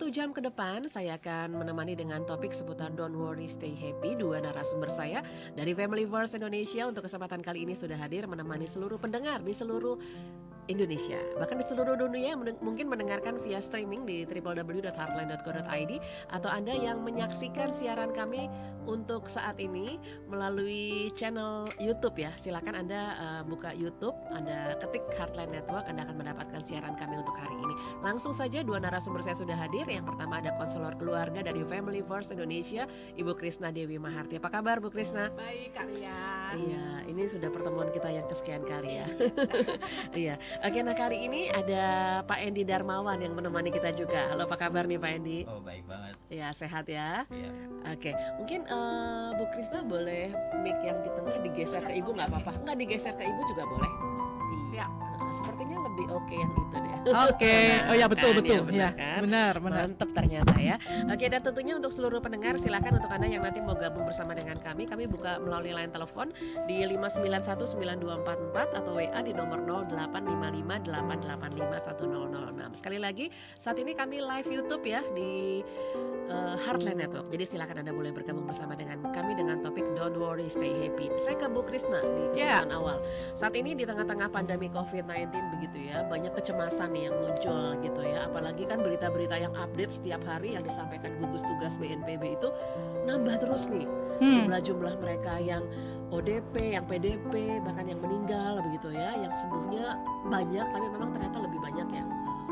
1 jam ke depan saya akan menemani dengan topik seputar Don't Worry Stay Happy. Dua narasumber saya dari Family First Indonesia untuk kesempatan kali ini sudah hadir menemani seluruh pendengar di seluruh Indonesia, bahkan di seluruh dunia yang mungkin mendengarkan via streaming di www.heartline.co.id, atau Anda yang menyaksikan siaran kami untuk saat ini melalui channel YouTube ya. Silakan Anda buka YouTube, Anda ketik Heartline Network, Anda akan mendapatkan siaran kami untuk hari ini. Langsung saja dua narasumber saya sudah hadir. Yang pertama ada konselor keluarga dari Family First Indonesia, Ibu Krisna Dewi Maharti. Apa kabar Bu Krisna? Baik Kak Lia. Iya, ini sudah pertemuan kita yang kesekian kali ya. Iya. Oke, nah kali ini ada Pak Endi Darmawan yang menemani kita juga. Halo, apa kabar nih Pak Endi? Oh, baik banget. Ya, sehat ya. Siap. Oke, mungkin Bu Krisna boleh mic yang di tengah digeser ke Ibu, nggak apa-apa. Nggak digeser ke Ibu juga boleh. Iya. Sepertinya lebih oke yang itu deh. Oke. Oh ya, betul Kan, betul. ya, Ya, kan? benar. Mantap ternyata ya. Oke, dan tentunya untuk seluruh pendengar silakan untuk Anda yang nanti mau gabung bersama dengan kami buka melalui line telepon di 5919244 atau WA di nomor 0855885106. Sekali lagi, saat ini kami live YouTube ya di Heartline Network. Jadi silakan Anda boleh bergabung bersama dengan kami dengan topik Don't Worry Stay Happy. Saya ke Bu Krisna di kemudian awal. Saat ini di tengah-tengah pandemi COVID-19 begitu ya, banyak kecemasan nih yang muncul gitu ya. Apalagi kan berita-berita yang update setiap hari yang disampaikan gugus tugas BNPB itu nambah terus nih. Jumlah-jumlah mereka yang ODP, yang PDP, bahkan yang meninggal begitu ya. Yang sembuhnya banyak tapi memang ternyata lebih banyak yang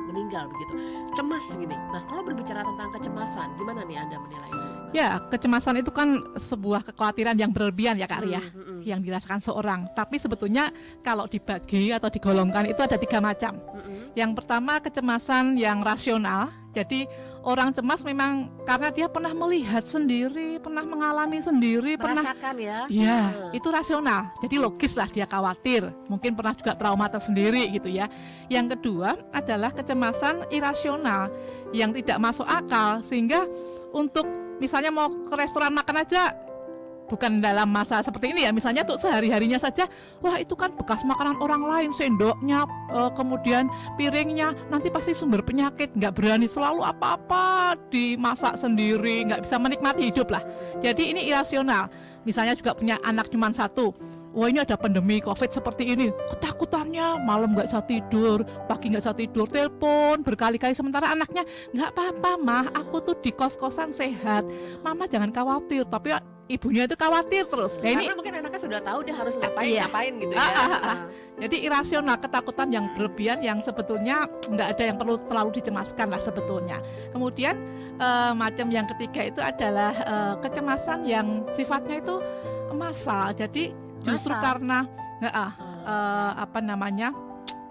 meninggal begitu. Cemas gini. Nah, kalau berbicara tentang kecemasan, gimana nih Anda menilainya? Ya, kecemasan itu kan sebuah kekhawatiran yang berlebihan ya Kak Ria, yang dirasakan seorang. Tapi sebetulnya kalau dibagi atau digolongkan itu ada 3 macam. Yang pertama kecemasan yang rasional. Jadi orang cemas memang karena dia pernah melihat sendiri, pernah mengalami sendiri, Merasakan ya? Ya, itu rasional. Jadi logis lah dia khawatir. Mungkin pernah juga trauma tersendiri gitu ya. Yang kedua adalah kecemasan irasional yang tidak masuk akal, sehingga untuk misalnya mau ke restoran makan aja, bukan dalam masa seperti ini ya, misalnya untuk sehari-harinya saja, wah itu kan bekas makanan orang lain, sendoknya, kemudian piringnya, nanti pasti sumber penyakit, nggak berani selalu apa-apa dimasak sendiri, nggak bisa menikmati hidup lah. Jadi ini irasional. Misalnya juga punya anak cuma 1, wah ini ada pandemi COVID seperti ini, ketakutannya malam nggak bisa tidur, pagi nggak bisa tidur, telepon berkali-kali, sementara anaknya nggak apa-apa mah, aku tuh di kos-kosan sehat, mama jangan khawatir, tapi ibunya itu khawatir terus. Nah, karena mungkin anaknya sudah tahu dia harus ngapain gitu ya. Jadi irasional, ketakutan yang berlebihan yang sebetulnya nggak ada yang perlu terlalu dicemaskan lah sebetulnya. Kemudian macam yang ketiga itu adalah kecemasan yang sifatnya itu massal. Jadi justru karena apa namanya,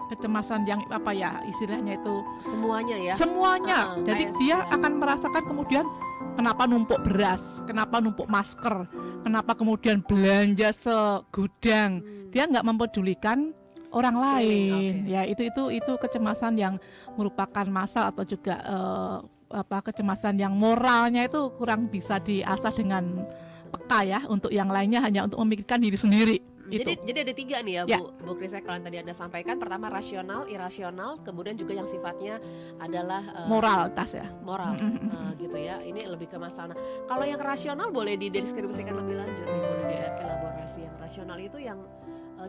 kecemasan yang apa ya istilahnya itu semuanya ya. Semuanya. Jadi dia akan merasakan kemudian kenapa numpuk beras, kenapa numpuk masker, kenapa kemudian belanja segudang. Dia nggak mempedulikan orang lain. Ya itu kecemasan yang merupakan massal atau juga kecemasan yang moralnya itu kurang bisa diasah dengan peka ya. Untuk yang lainnya hanya untuk memikirkan diri sendiri. Jadi ada 3 nih ya, Bu Krisna, kalau yang tadi Anda sampaikan. Pertama rasional, irasional, kemudian juga yang sifatnya adalah moralitas ya. Moral gitu ya. Ini lebih ke masalah. Kalau yang rasional boleh dideskripsikan lebih lanjut nih, boleh dielaborasi. Yang rasional itu yang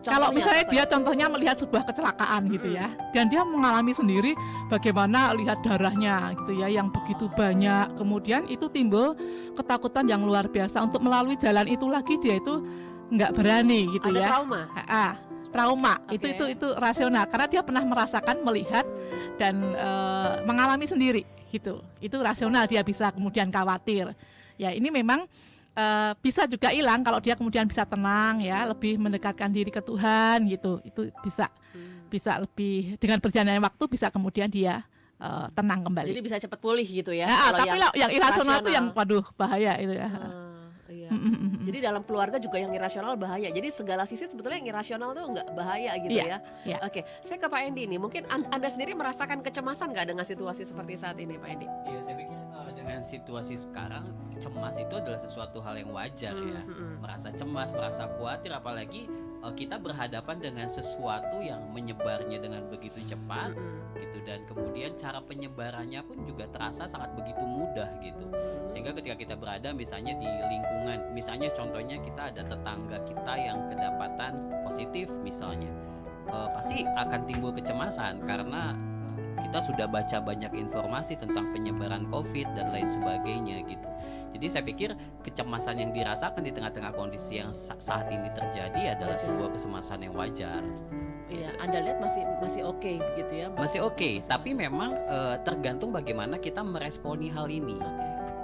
kalau misalnya dia contohnya melihat sebuah kecelakaan gitu ya, dan dia mengalami sendiri bagaimana lihat darahnya gitu ya yang begitu banyak, kemudian itu timbul ketakutan yang luar biasa untuk melalui jalan itu lagi, dia itu nggak berani gitu. Ada ya. Trauma. Itu rasional karena dia pernah merasakan, melihat dan mengalami sendiri gitu. Itu rasional, dia bisa kemudian khawatir. Ya ini memang bisa juga hilang kalau dia kemudian bisa tenang ya, lebih mendekatkan diri ke Tuhan gitu. Itu bisa lebih dengan berjalannya waktu bisa kemudian dia tenang kembali. Jadi bisa cepat pulih gitu ya. Tapi yang irasional itu yang waduh bahaya itu ya. Iya. Jadi dalam keluarga juga yang irasional bahaya. Jadi segala sisi sebetulnya yang irasional tuh nggak bahaya gitu ya. Oke, saya ke Pak Endi nih. Mungkin Anda sendiri merasakan kecemasan nggak dengan situasi seperti saat ini, Pak Endi? Iya, saya pikir dengan situasi sekarang cemas itu adalah sesuatu hal yang wajar ya. Merasa cemas, merasa khawatir, apalagi kita berhadapan dengan sesuatu yang menyebarnya dengan begitu cepat gitu, dan kemudian cara penyebarannya pun juga terasa sangat begitu mudah gitu, sehingga ketika kita berada misalnya di lingkungan, misalnya contohnya kita ada tetangga kita yang kedapatan positif misalnya, pasti akan timbul kecemasan karena kita sudah baca banyak informasi tentang penyebaran COVID dan lain sebagainya gitu. Jadi saya pikir kecemasan yang dirasakan di tengah-tengah kondisi yang saat ini terjadi adalah sebuah kecemasan yang wajar. Iya, Anda lihat masih oke gitu ya? Masih oke, tapi memang tergantung bagaimana kita meresponi hal ini.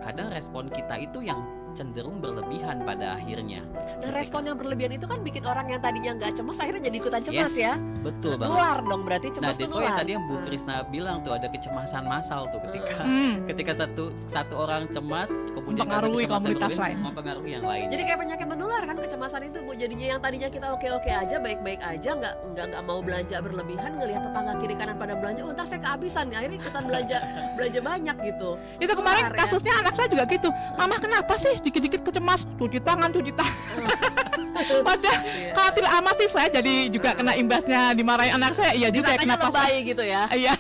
Kadang respon kita itu yang cenderung berlebihan pada akhirnya. Nah, respon yang berlebihan itu kan bikin orang yang tadinya nggak cemas akhirnya jadi ikutan cemas ya. Betul banget. Nular dong berarti cemas. Nah, tuh that's why nular. tadi yang Bu Krisna bilang tuh ada kecemasan massal tuh ketika satu orang cemas kemudian mempengaruhi ada kecemasan komunitas berlebihan, lain. mempengaruhi yang lain. Jadi kayak penyakit menular kan kecemasan itu Bu. Jadinya yang tadinya kita oke-oke aja, baik-baik aja, nggak mau belanja berlebihan, ngelihat tetangga kiri kanan pada belanja, oh ntar saya kehabisan, akhirnya ikutan belanja banyak gitu. Itu kemarin Nular, ya. kasusnya anak saya juga gitu. Mama kenapa sih dikit-dikit kecemas? Cuci tangan. Padahal khawatir amat sih, saya jadi juga kena imbasnya, dimarahin anak saya. Iya juga Disangkanya kenapa lebay gitu ya. Iya.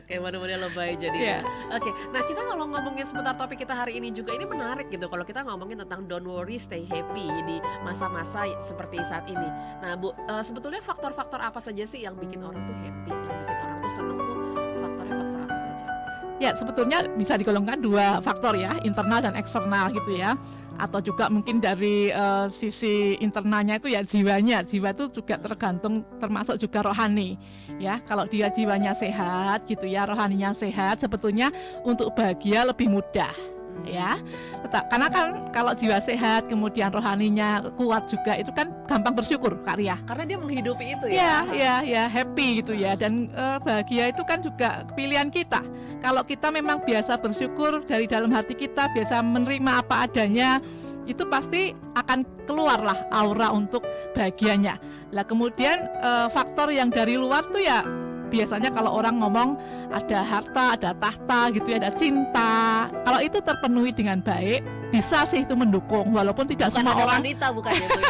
Kayak mana-mana lebay jadi. Iya. Oke, nah kita kalau ngomongin seputar topik kita hari ini juga ini menarik gitu. Kalau kita ngomongin tentang don't worry, stay happy di masa-masa seperti saat ini. Nah Bu, sebetulnya faktor-faktor apa saja sih yang bikin orang tuh happy, yang bikin orang tuh seneng tuh? Faktor apa saja? Ya, sebetulnya bisa digolongkan dua faktor ya, internal dan eksternal gitu ya. Atau juga mungkin dari sisi internalnya itu ya jiwanya. Jiwa itu juga tergantung, termasuk juga rohani ya. Kalau dia jiwanya sehat gitu ya, rohaninya sehat, sebetulnya untuk bahagia lebih mudah ya. Karena kan kalau jiwa sehat kemudian rohaninya kuat juga, itu kan gampang bersyukur Kak Ria. Karena dia menghidupi itu ya. Ya, happy gitu ya. Dan bahagia itu kan juga pilihan kita. Kalau kita memang biasa bersyukur dari dalam hati kita, biasa menerima apa adanya, itu pasti akan keluarlah aura untuk bahagianya. Lah kemudian faktor yang dari luar tuh ya, biasanya kalau orang ngomong ada harta, ada tahta gitu ya, ada cinta. Kalau itu terpenuhi dengan baik, bisa sih itu mendukung, walaupun tidak Bukan semua ada orang. wanita bukannya Bu.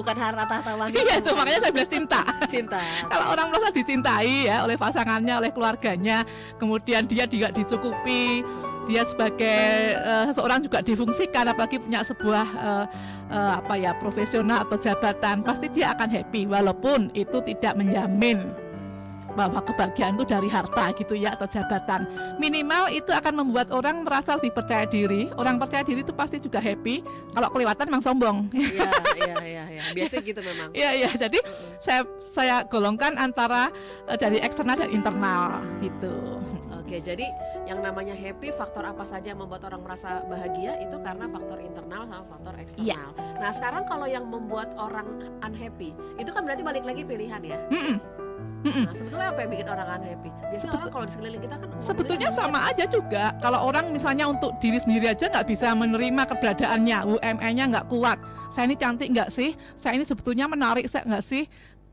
Bukan harta tahta wanita. Iya, itu makanya saya bilang cinta. Cinta. Kalau orang merasa dicintai ya oleh pasangannya, oleh keluarganya, kemudian dia juga dicukupi, dia sebagai seseorang juga difungsikan, apalagi punya sebuah profesional atau jabatan, pasti dia akan happy, walaupun itu tidak menjamin bahwa kebahagiaan itu dari harta gitu ya atau jabatan. Minimal itu akan membuat orang merasa lebih percaya diri. Orang percaya diri itu pasti juga happy. Kalau kelewatan memang sombong. Iya. Biasanya gitu memang. Iya. Jadi saya golongkan antara dari eksternal dan internal gitu. Oke, jadi yang namanya happy, faktor apa saja yang membuat orang merasa bahagia itu karena faktor internal sama faktor eksternal. Nah, sekarang kalau yang membuat orang unhappy, itu kan berarti balik lagi pilihan ya. Nah, sebetulnya apa yang bikin orang unhappy? Biasanya orang kalau di sekeliling kita kan sebetulnya sama aja juga. Kalau orang misalnya untuk diri sendiri aja nggak bisa menerima keberadaannya, UMN-nya nggak kuat. Saya ini cantik nggak sih? Saya ini sebetulnya menarik nggak sih?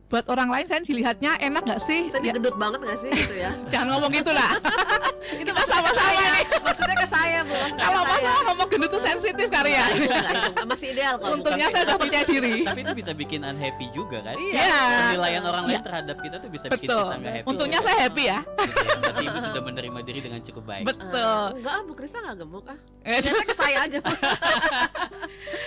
Buat orang lain saya dilihatnya enak nggak sih? Saya gendut banget nggak sih gitu ya? Jangan ngomong gitu lah. Itu Kita sama-sama nih. Maksudnya ke saya Bu. Kalau masalah ngomong gendut tuh sensitif kali ya. Itu masih ideal kalau. Untungnya saya udah percaya diri. Tapi itu bisa bikin unhappy juga kan? Iya. Penilaian orang lain terhadap kita tuh bisa bikin Betul. kita nggak happy. Untungnya saya happy ya. Berarti Ibu sudah menerima diri dengan cukup baik. Betul. Enggak, Bu Krisna nggak gemuk ah. Eh, Biasanya ke saya aja.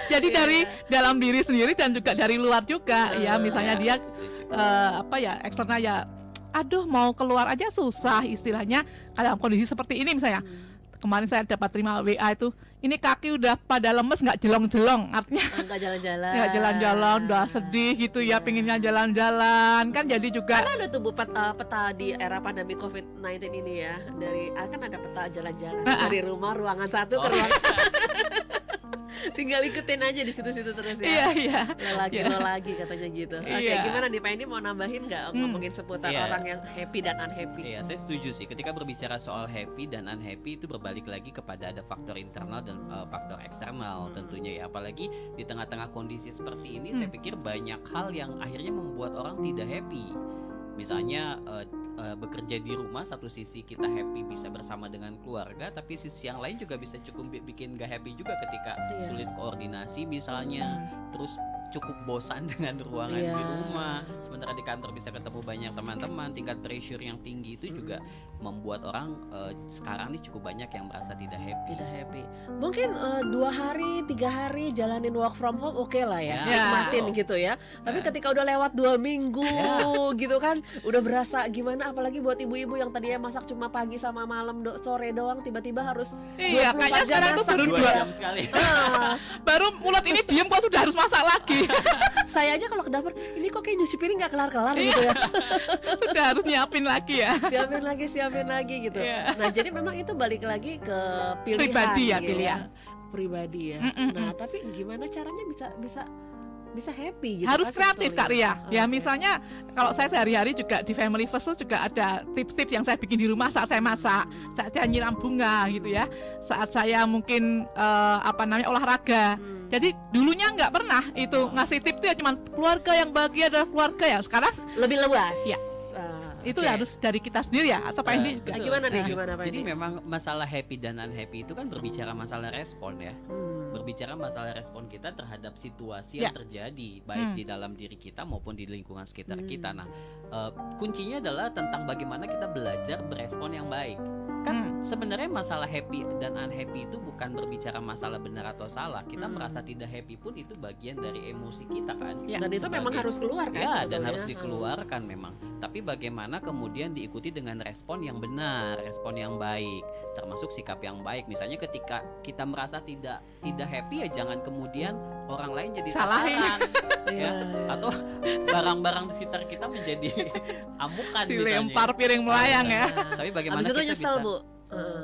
Jadi Iya. dari dalam diri sendiri dan juga dari luar juga ya. Misalnya dia Setuju. eksternal ya, aduh mau keluar aja susah istilahnya dalam kondisi seperti ini misalnya. Kemarin saya dapat terima WA itu, ini kaki udah pada lemes, nggak jelong-jelong, artinya Enggak jalan-jalan. nggak jalan-jalan, udah sedih gitu ya, pinginnya jalan-jalan kan, jadi juga Karena ada tuh Bu peta di era pandemi COVID-19 ini ya, dari kan ada peta jalan-jalan dari rumah ruangan satu ke ruangan tinggal ikutin aja di situ-situ terus ya. iya. Lo lagi katanya gitu. Oke, Iya. gimana nih Pak, ini mau nambahin nggak ngomongin seputar Iya. orang yang happy dan unhappy? Iya, saya setuju sih. Ketika berbicara soal happy dan unhappy itu berbalik lagi kepada ada faktor internal dan faktor eksternal tentunya ya. Apalagi di tengah-tengah kondisi seperti ini, saya pikir banyak hal yang akhirnya membuat orang tidak happy. Misalnya bekerja di rumah, satu sisi kita happy bisa bersama dengan keluarga, tapi sisi yang lain juga bisa cukup bikin gak happy juga ketika Iya. sulit koordinasi misalnya. Terus cukup bosan dengan ruangan Iya. di rumah, sementara di kantor bisa ketemu banyak teman-teman. Tingkat pressure yang tinggi itu juga membuat orang sekarang nih cukup banyak yang merasa tidak happy. Tidak happy. Mungkin 2 hari, 3 hari jalanin work from home oke lah ya, Ya. nikmatin Oh. gitu ya. Tapi ketika udah lewat 2 minggu gitu kan, udah berasa gimana, apalagi buat ibu-ibu yang tadinya masak cuma pagi sama malam sore doang, tiba-tiba harus Iya, 24 kayaknya jam sekarang itu masak baru gitu Dua dua, ya. jam sekali. Ah, baru mulut ini diem kok sudah harus masak lagi. saya aja kalau ke dapur, ini kok kayak nyuci piring nggak kelar-kelar gitu ya. Sudah harus nyiapin lagi ya. Siapin lagi gitu. Iya. Nah, jadi memang itu balik lagi ke pilihan Pribadi ya, gitu pilihan. Pribadi ya. Mm-mm. Nah, tapi gimana caranya bisa happy gitu Harus kan kreatif Kak sebetulnya. Ria. Ya misalnya kalau saya sehari-hari juga di Family First tuh juga ada tips-tips yang saya bikin di rumah saat saya masak, saat saya nyiram bunga gitu ya, saat saya mungkin olahraga. Jadi dulunya nggak pernah itu ngasih tips itu ya cuman keluarga yang bahagia adalah keluarga ya. Sekarang Lebih luas. Ya. itu Oke. harus dari kita sendiri ya atau Pak Indi juga. Nah, gimana nih, Nah, gimana Pak Jadi Indi? memang masalah happy dan unhappy itu kan berbicara masalah respon ya. Berbicara masalah respon kita terhadap situasi yang Ya. terjadi baik di dalam diri kita maupun di lingkungan sekitar kita. Nah, kuncinya adalah tentang bagaimana kita belajar berespon yang baik. Kan sebenarnya masalah happy dan unhappy itu bukan berbicara masalah benar atau salah. Kita merasa tidak happy pun itu bagian dari emosi kita kan. Ya, Dan itu memang Sebagai- harus keluar kan? Ya, dan sebetulnya? harus dikeluarkan memang. Tapi bagaimana kemudian diikuti dengan respon yang benar, respon yang baik, termasuk sikap yang baik. Misalnya ketika kita merasa tidak happy ya jangan kemudian orang lain jadi Salahin. sasaran Iya, ya, iya. atau barang-barang di sekitar kita menjadi amukan dilempar misalnya. piring melayang ya. Tapi bagaimana Habis itu kita nyesel, bisa Bu.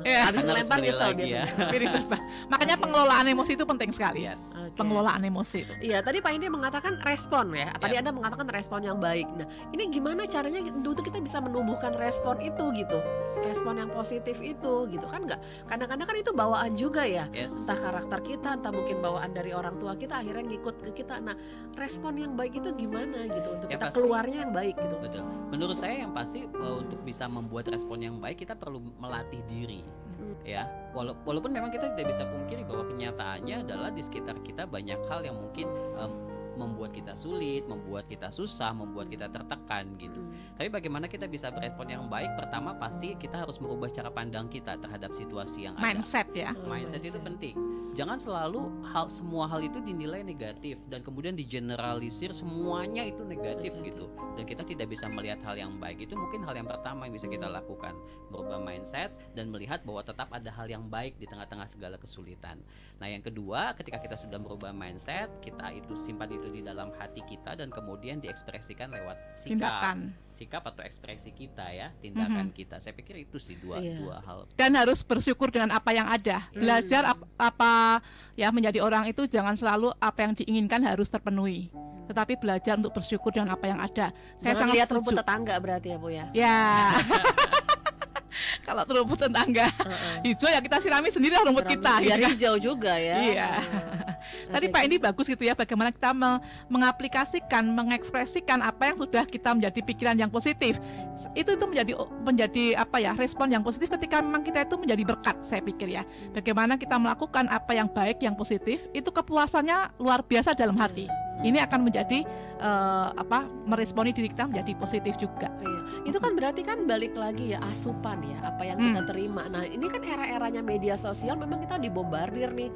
Iya. Habis Harus ngelempar beli nyesel lagi ya. biasanya. Piring terbang. Makanya pengelolaan emosi itu penting sekali. Yes. Oke. Pengelolaan emosi itu. Iya, tadi Pak Indi mengatakan respon ya. Tadi Anda mengatakan respon yang baik. Nah, ini gimana caranya untuk kita bisa menumbuhkan respon itu gitu? Respon yang positif itu gitu kan nggak? Kadang-kadang kan itu bawaan juga ya. Yes. Entah karakter kita, entah mungkin bawaan dari orang tua kita akhirnya ngikut ke kita. Nah, respon yang baik itu gimana gitu untuk Ya, kita pasti. keluarnya yang baik gitu. Betul. Menurut saya yang pasti untuk bisa membuat respon yang baik kita perlu melatih diri. Ya, walaupun memang kita tidak bisa pungkiri bahwa kenyataannya adalah di sekitar kita banyak hal yang mungkin membuat kita sulit, membuat kita susah, membuat kita tertekan gitu. Tapi bagaimana kita bisa berespon yang baik? Pertama pasti kita harus merubah cara pandang kita terhadap situasi yang ada. Mindset ya. Mindset itu penting. Jangan selalu semua hal itu dinilai negatif dan kemudian digeneralisir semuanya itu negatif gitu. Dan kita tidak bisa melihat hal yang baik. Itu mungkin hal yang pertama yang bisa kita lakukan, merubah mindset dan melihat bahwa tetap ada hal yang baik di tengah-tengah segala kesulitan. Nah, yang kedua, ketika kita sudah merubah mindset, kita itu simpan itu di dalam hati kita dan kemudian diekspresikan lewat Tindakan. sikap atau ekspresi kita ya, tindakan kita. Saya pikir itu sih dua hal. Dan harus bersyukur dengan apa yang ada. Belajar apa ya menjadi orang itu jangan selalu apa yang diinginkan harus terpenuhi. Tetapi belajar untuk bersyukur dengan apa yang ada. Saya Jangan sangat lihat rumput setuju. tetangga berarti ya, Bu ya. Ya. Kalau rumput tetangga hijau ya kita sirami sendiri lah rumput kita. Biar gitu kan. hijau juga ya. Iya. Tadi Pak ini bagus gitu ya bagaimana kita mengaplikasikan, mengekspresikan apa yang sudah kita menjadi pikiran yang positif. Itu menjadi apa ya, respon yang positif ketika memang kita itu menjadi berkat, saya pikir ya. Bagaimana kita melakukan apa yang baik, yang positif, itu kepuasannya luar biasa dalam hati. Ini akan menjadi meresponi diri kita menjadi positif juga. Iya. Itu kan berarti kan balik lagi ya asupan ya, apa yang kita terima. Nah, ini kan era-eranya media sosial memang kita dibombardir nih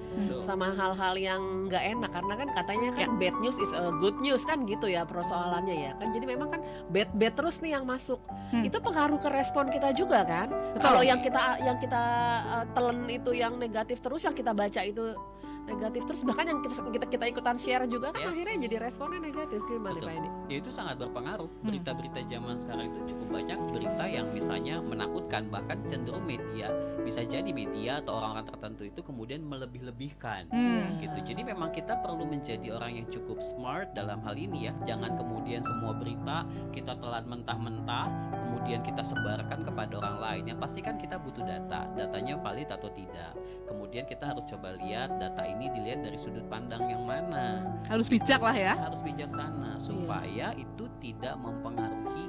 sama hal-hal yang nggak enak karena kan katanya kan bad news is a good news kan gitu ya persoalannya ya kan. Jadi memang kan bad terus nih yang masuk. Itu pengaruh ke respon kita juga kan. Betul. Kalau yang kita telan itu yang negatif terus, yang kita baca itu negatif terus, bahkan yang kita ikutan share juga kan akhirnya jadi responnya negatif. Gimana Betul. Pak ini? Ya itu sangat berpengaruh. Berita-berita zaman sekarang itu cukup banyak berita yang misalnya menakutkan, bahkan cenderung media, bisa jadi media atau orang-orang tertentu itu kemudian melebih-lebihkan gitu. Jadi memang kita perlu menjadi orang yang cukup smart dalam hal ini ya. Jangan kemudian semua berita kita telan mentah-mentah kemudian kita sebarkan kepada orang lain. Yang pasti kan kita butuh datanya valid atau tidak. Kemudian kita harus coba lihat data ini dilihat dari sudut pandang yang mana. Harus bijak lah ya. Harus bijaksana supaya itu tidak mempengaruhi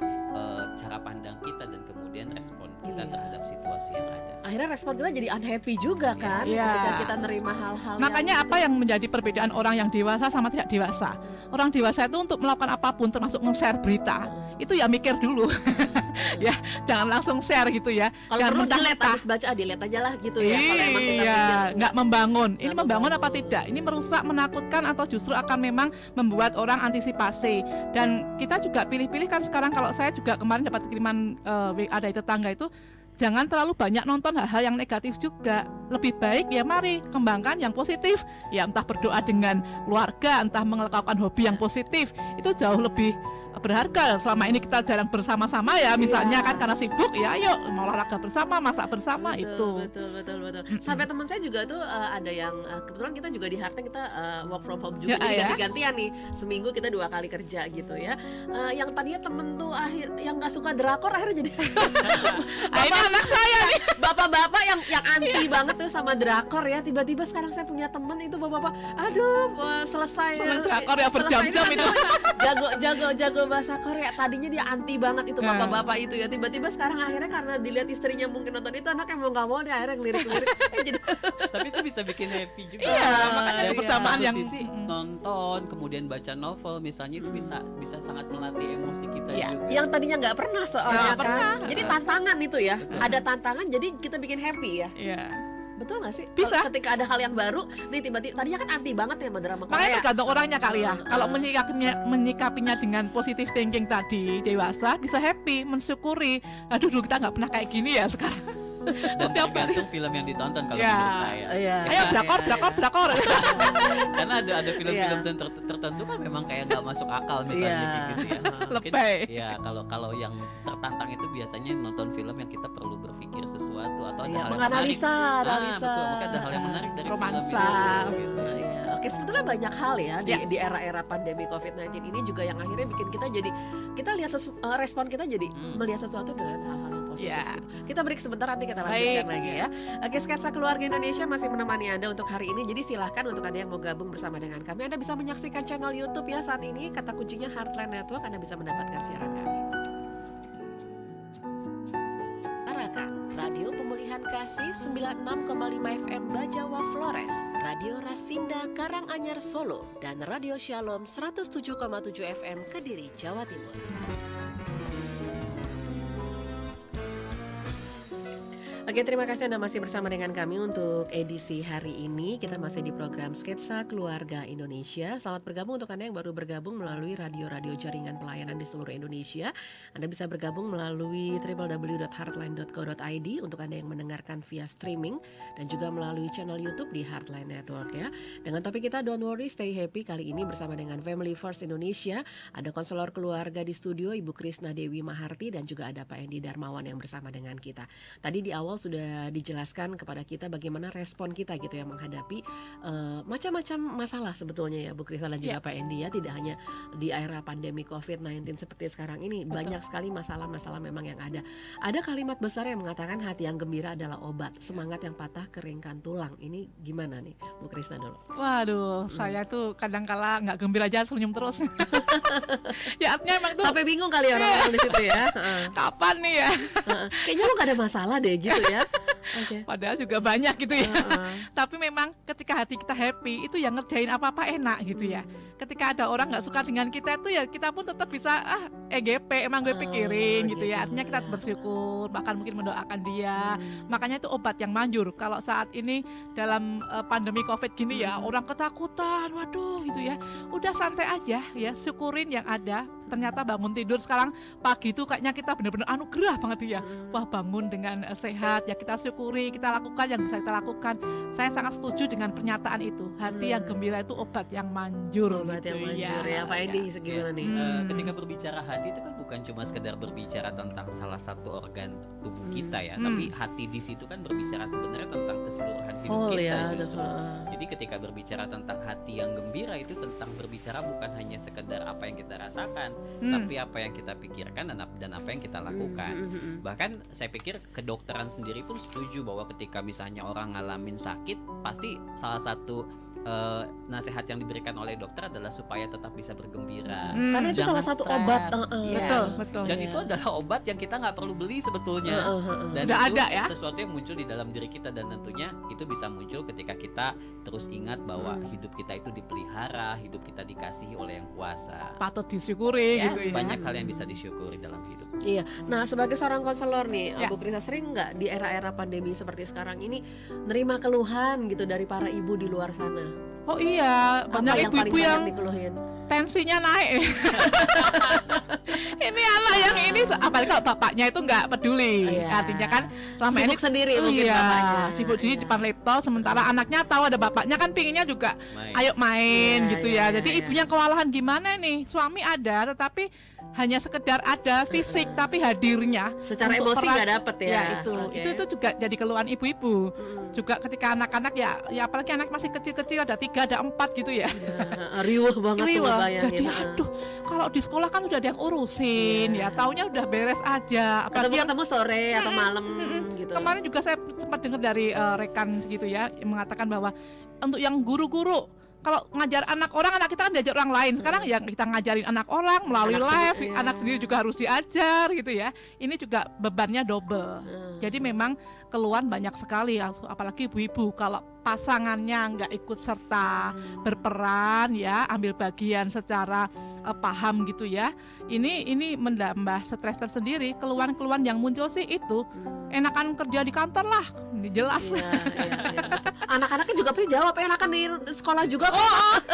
cara pandang kita dan kemudian respon kita terhadap situasi yang ada. Akhirnya respon kita jadi unhappy juga kan, Iya. ketika kita nerima hal-hal. Makanya apa yang menjadi perbedaan orang yang dewasa sama tidak dewasa? Orang dewasa itu untuk melakukan apapun termasuk nge-share berita, itu ya mikir dulu. Ya, jangan langsung share gitu ya. Kalau Jangan perlu delete, mentah-mentah. habis baca delete aja lah gitu ya. Kalau emang kita Iya, pikir nggak membangun. Ini Nggak membangun apa membangun. tidak? Ini merusak, menakutkan, atau justru akan memang membuat orang antisipasi. Dan kita juga pilih-pilih kan sekarang. Kalau saya juga kemarin dapat kiriman WA dari tetangga itu, jangan terlalu banyak nonton hal-hal yang negatif juga. Lebih baik ya mari kembangkan yang positif. Ya entah berdoa dengan keluarga, entah melakukan hobi yang positif. Itu jauh lebih berharga. Selama ini kita jarang bersama-sama ya, misalnya Iya. kan karena sibuk ya, ayo olahraga bersama, masak bersama itu. Betul. Sampai teman saya juga tuh ada yang kebetulan kita juga di Harteng kita work from home juga, Ya, jadi ya. ganti-gantian nih, seminggu kita 2 kali kerja gitu ya. Yang tadinya temen tuh yang nggak suka drakor akhirnya jadi Ini anak saya nih. bapak-bapak yang anti banget tuh sama drakor ya. Tiba-tiba sekarang saya punya temen itu bapak-bapak, aduh selesai Seneng drakor ya, selesai berjam-jam itu. jago bahasa Korea. Tadinya dia anti banget itu Nah. bapak-bapak itu ya. Tiba-tiba sekarang akhirnya karena dilihat istrinya mungkin nonton itu, anak emang nggak mau, dia akhirnya ngelirik-ngelirik. Jadi Tapi itu bisa bikin happy juga. Iya, makanya Dan ada persamaan satu yang- sisi nonton kemudian baca novel misalnya itu bisa sangat melatih emosi kita Iya. juga. yang tadinya nggak pernah soalnya Nggak kan. pernah. Jadi tantangan itu ya. Betul. Ada tantangan jadi kita bikin happy ya. Iya. Betul nggak sih? Bisa. Ketika ada hal yang baru, nih tiba-tiba tadinya kan anti banget ya sama drama Makanya Korea. tergantung orangnya kali ya. Kalau menyikapinya dengan positive thinking tadi, dewasa bisa happy, mensyukuri. Aduh, dulu kita nggak pernah kayak gini ya sekarang. Dan Tiap hari. tergantung film yang ditonton kalau Ya. menurut saya. Iya. Ayo drakor. Karena ada film-film Iya. tertentu kan memang kayak nggak masuk akal misalnya Iya. kayak gitu ya. Lebay. Ya kalau yang tertantang itu biasanya nonton film yang kita perlu berpikir sesuatu atau ada Iya, hal yang menganalisa, menarik. analisa. Betul, maka ada hal yang menarik dari Romansa. film itu, gitu. Iya. Oke, sebetulnya banyak hal ya Yes. di era-era pandemi COVID-19 ini juga yang akhirnya bikin kita jadi kita lihat respon kita jadi melihat sesuatu dengan hal-hal yang positif. Iya. gitu. Kita break sebentar, nanti kita lanjutkan Baik. lagi ya. Oke, Sketsa Keluarga Indonesia masih menemani Anda untuk hari ini. Jadi silahkan untuk Anda yang mau gabung bersama dengan kami, Anda bisa menyaksikan channel YouTube ya saat ini. Kata kuncinya Heartland Network, Anda bisa mendapatkan siaran kami. Tarakan, Radio Pemulihan Kasih 96,5 FM Bajawa Flores, Radio Rasinda Karanganyar Solo, dan Radio Shalom 107,7 FM Kediri, Jawa Timur. Oke, terima kasih Anda masih bersama dengan kami untuk edisi hari ini. Kita masih di program Sketsa Keluarga Indonesia. Selamat bergabung untuk Anda yang baru bergabung melalui radio-radio jaringan pelayanan di seluruh Indonesia. Anda bisa bergabung melalui www.heartline.co.id untuk Anda yang mendengarkan via streaming, dan juga melalui channel YouTube di Heartline Network ya. Dengan topik kita Don't Worry Stay Happy kali ini bersama dengan Family First Indonesia. Ada konselor keluarga di studio Ibu Krisna Dewi Maharti, dan juga ada Pak Endi Darmawan yang bersama dengan kita. Tadi di awal sudah dijelaskan kepada kita bagaimana respon kita gitu ya menghadapi macam-macam masalah sebetulnya ya Bu Krisna dan juga Pak Endi ya. Tidak hanya di era pandemi COVID-19 seperti sekarang ini. Betul. Banyak sekali masalah-masalah memang yang ada. Ada kalimat besar yang mengatakan hati yang gembira adalah obat, semangat yang patah keringkan tulang. Ini gimana nih Bu Krisna dulu? Waduh, saya tuh kadang-kala nggak gembira aja, senyum terus. Ya artinya emang tuh Sampai bingung kali orang-orang di situ ya. Heeh. kapan nih ya? Kayaknya lu gak ada masalah deh gitu ya. Oke. Padahal juga banyak gitu ya. Heeh. Tapi memang ketika hati kita happy itu yang ngerjain apa-apa enak gitu ya. Ketika ada orang nggak suka dengan kita itu ya kita pun tetap bisa EGP, emang gue pikirin gitu ya. Artinya kita ya. bersyukur, bahkan mungkin mendoakan dia. Makanya itu obat yang manjur. Kalau saat ini dalam pandemi Covid gini ya, orang ketakutan, waduh gitu ya. Udah santai aja ya, syukurin yang ada. Ternyata bangun tidur sekarang pagi itu kayaknya kita benar-benar anugerah banget ya. Wah, bangun dengan sehat ya, kita syukuri, kita lakukan yang bisa kita lakukan. Saya sangat setuju dengan pernyataan itu. Hati yang gembira itu obat yang manjur. Obat yang gitu manjur ya. Pak Endi gimana nih? Ketika berbicara hati itu kan bukan cuma sekedar berbicara tentang salah satu organ tubuh kita ya, Hmm. tapi hati di situ kan berbicara sebenarnya tentang keseluruhan hidup Whole kita ya, justru. betul. Jadi ketika berbicara tentang hati yang gembira itu tentang berbicara bukan hanya sekedar apa yang kita rasakan, tapi apa yang kita pikirkan dan apa yang kita lakukan. Bahkan saya pikir kedokteran sendiri pun setuju bahwa ketika misalnya orang ngalamin sakit, pasti salah satu nasihat yang diberikan oleh dokter adalah supaya tetap bisa bergembira. Karena itu Jangan salah satu stres. obat. Yes. Betul. Dan Iya. itu adalah obat yang kita nggak perlu beli sebetulnya. Dan Udah itu ada ya. sesuatu yang muncul di dalam diri kita, dan tentunya itu bisa muncul ketika kita terus ingat bahwa hidup kita itu dipelihara, hidup kita dikasihi oleh Yang Kuasa. Patut disyukuri Yes, gitu ya. banyak hal yang bisa disyukuri dalam hidup. Iya. Nah, sebagai seorang konselor nih, Ya. Bu Krista, sering nggak di era-era pandemi seperti sekarang ini nerima keluhan gitu dari para ibu di luar sana? Oh iya, Apa banyak yang paling ibu-ibu yang banyak dikeluhin? tensinya naik. Ini anak yang ini, apalagi kalau bapaknya itu nggak peduli. Iya. Artinya kan selama ini Sibuk sendiri mungkin bapaknya. sibuk sendiri Iya. depan laptop, sementara anaknya tahu ada bapaknya kan pinginnya juga Main. ayo main Iya, gitu iya, ya. iya, Jadi iya. ibunya kewalahan gimana nih? Suami ada tetapi hanya sekedar ada fisik tapi hadirnya Secara untuk emosi peran- nggak dapet ya. ya itu. Oke. Itu juga jadi keluhan ibu-ibu. Mm. Juga ketika anak-anak ya apalagi anak masih kecil-kecil ada 3 ada 4 gitu ya. Ya, riuh banget tuh Riwah. ngebayangin. Jadi Heeh. aduh, kalau di sekolah kan udah ada yang urusin Iya. ya, taunya udah beres aja. Apalagi yang Ketemu sore atau malam gitu. kemarin juga saya sempat dengar dari rekan gitu ya yang mengatakan bahwa untuk yang guru-guru kalau ngajar anak orang, anak kita kan diajar orang lain. Sekarang yang kita ngajarin anak orang melalui Anak live, sendiri, iya. anak sendiri juga harus diajar gitu ya. Ini juga bebannya double. Jadi memang keluhan banyak sekali, apalagi ibu-ibu kalau pasangannya nggak ikut serta berperan ya, ambil bagian secara paham gitu ya. Ini menambah stres tersendiri. Keluhan-keluhan yang muncul sih itu enakan kerja di kantor lah, ini jelas. Iya, iya, iya. Anak-anaknya juga pasti jawab, enakan di sekolah juga kok.